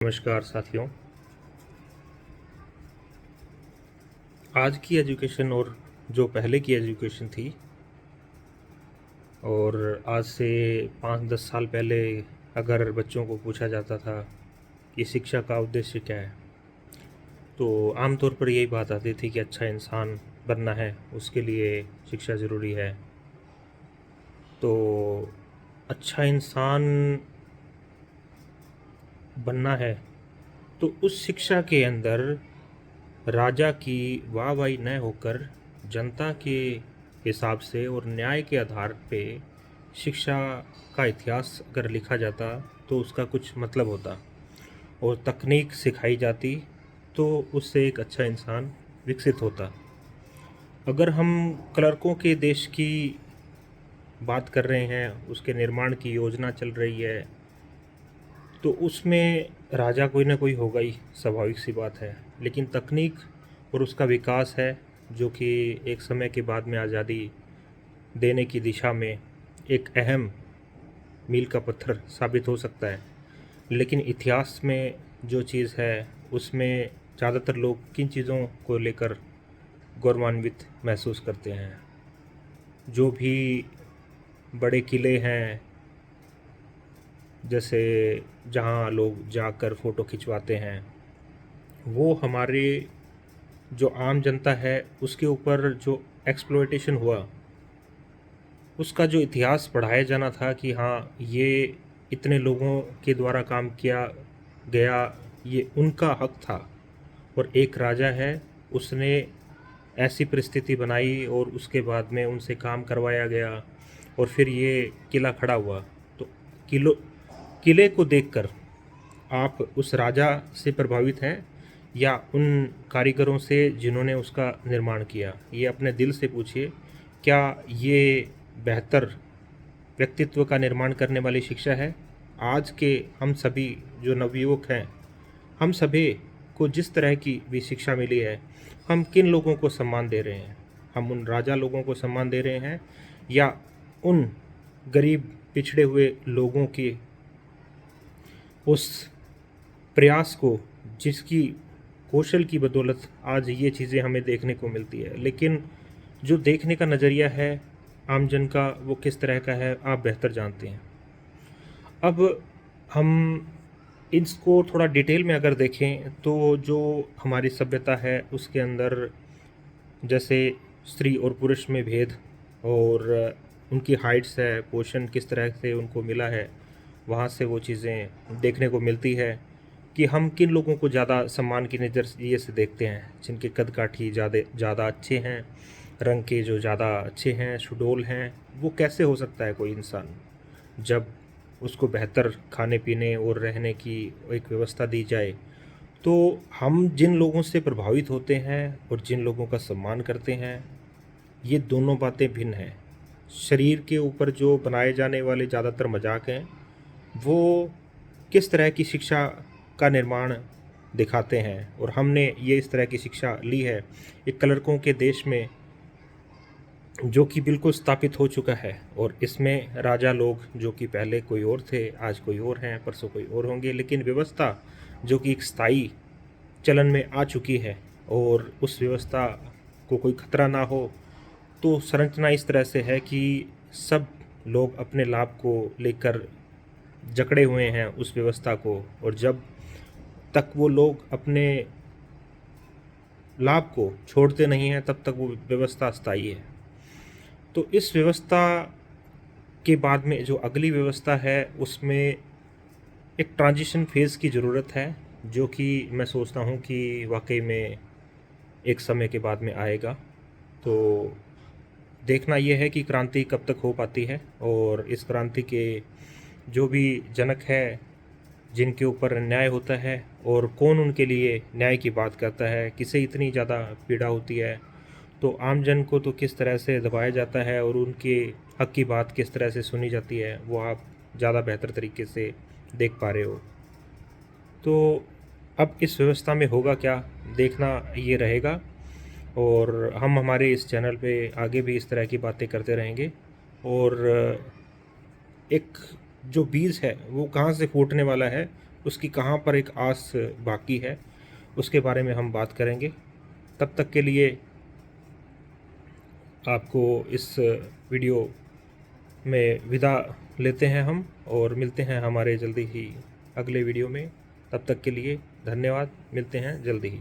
नमस्कार साथियों। आज की एजुकेशन और जो पहले की एजुकेशन थी और आज से 5-10 साल पहले अगर बच्चों को पूछा जाता था कि शिक्षा का उद्देश्य क्या है, तो आमतौर पर यही बात आती थी कि अच्छा इंसान बनना है, उसके लिए शिक्षा ज़रूरी है। तो अच्छा इंसान बनना है तो उस शिक्षा के अंदर राजा की वाहवाही न होकर जनता के हिसाब से और न्याय के आधार पे शिक्षा का इतिहास अगर लिखा जाता तो उसका कुछ मतलब होता और तकनीक सिखाई जाती तो उससे एक अच्छा इंसान विकसित होता। अगर हम क्लर्कों के देश की बात कर रहे हैं, उसके निर्माण की योजना चल रही है, तो उसमें राजा कोई ना कोई होगा ही, स्वाभाविक सी बात है। लेकिन तकनीक और उसका विकास है जो कि एक समय के बाद में आज़ादी देने की दिशा में एक अहम मील का पत्थर साबित हो सकता है। लेकिन इतिहास में जो चीज़ है उसमें ज़्यादातर लोग किन चीज़ों को लेकर गौरवान्वित महसूस करते हैं? जो भी बड़े किले हैं, जैसे जहाँ लोग जाकर फ़ोटो खिंचवाते हैं, वो हमारे जो आम जनता है उसके ऊपर जो एक्सप्लॉयटेशन हुआ, उसका जो इतिहास पढ़ाया जाना था कि हाँ, ये इतने लोगों के द्वारा काम किया गया, ये उनका हक था। और एक राजा है, उसने ऐसी परिस्थिति बनाई और उसके बाद में उनसे काम करवाया गया और फिर ये किला खड़ा हुआ। तो किलो किले को देखकर आप उस राजा से प्रभावित हैं या उन कारीगरों से जिन्होंने उसका निर्माण किया? ये अपने दिल से पूछिए, क्या ये बेहतर व्यक्तित्व का निर्माण करने वाली शिक्षा है? आज के हम सभी जो नवयुवक हैं, हम सभी को जिस तरह की भी शिक्षा मिली है, हम किन लोगों को सम्मान दे रहे हैं? हम उन राजा लोगों को सम्मान दे रहे हैं या उन गरीब पिछड़े हुए लोगों के उस प्रयास को, जिसकी कौशल की बदौलत आज ये चीज़ें हमें देखने को मिलती है? लेकिन जो देखने का नज़रिया है आमजन का, वो किस तरह का है आप बेहतर जानते हैं। अब हम इसको थोड़ा डिटेल में अगर देखें तो जो हमारी सभ्यता है उसके अंदर जैसे स्त्री और पुरुष में भेद और उनकी हाइट्स है, पोषण किस तरह से उनको मिला है, वहाँ से वो चीज़ें देखने को मिलती है कि हम किन लोगों को ज़्यादा सम्मान की नज़रिए से देखते हैं। जिनके कद काठी ज़्यादा अच्छे हैं, रंग के जो ज़्यादा अच्छे हैं, सुडौल हैं, वो कैसे हो सकता है कोई इंसान जब उसको बेहतर खाने पीने और रहने की एक व्यवस्था दी जाए। तो हम जिन लोगों से प्रभावित होते हैं और जिन लोगों का सम्मान करते हैं, ये दोनों बातें भिन्न हैं। शरीर के ऊपर जो बनाए जाने वाले ज़्यादातर मजाक हैं, वो किस तरह की शिक्षा का निर्माण दिखाते हैं और हमने ये इस तरह की शिक्षा ली है एक क्लर्कों के देश में जो कि बिल्कुल स्थापित हो चुका है। और इसमें राजा लोग जो कि पहले कोई और थे, आज कोई और हैं, परसों कोई और होंगे, लेकिन व्यवस्था जो कि एक स्थायी चलन में आ चुकी है और उस व्यवस्था को कोई खतरा ना हो, तो संरचना इस तरह से है कि सब लोग अपने लाभ को लेकर जकड़े हुए हैं उस व्यवस्था को, और जब तक वो लोग अपने लाभ को छोड़ते नहीं हैं तब तक वो व्यवस्था स्थायी है। तो इस व्यवस्था के बाद में जो अगली व्यवस्था है उसमें एक ट्रांजिशन फेज़ की ज़रूरत है, जो कि मैं सोचता हूँ कि वाकई में एक समय के बाद में आएगा। तो देखना ये है कि क्रांति कब तक हो पाती है और इस क्रांति के जो भी जनक है, जिनके ऊपर अन्याय होता है और कौन उनके लिए न्याय की बात करता है, किसे इतनी ज़्यादा पीड़ा होती है, तो आम जन को तो किस तरह से दबाया जाता है और उनके हक की बात किस तरह से सुनी जाती है, वो आप ज़्यादा बेहतर तरीके से देख पा रहे हो। तो अब इस व्यवस्था में होगा क्या, देखना ये रहेगा। और हम हमारे इस चैनल पे आगे भी इस तरह की बातें करते रहेंगे। और एक जो बीज है वो कहाँ से फूटने वाला है उसकी कहाँ पर एक आस बाकी है, उसके बारे में हम बात करेंगे। तब तक के लिए आपको इस वीडियो में विदा लेते हैं हम, और मिलते हैं हमारे जल्दी ही अगले वीडियो में। तब तक के लिए धन्यवाद, मिलते हैं जल्दी ही।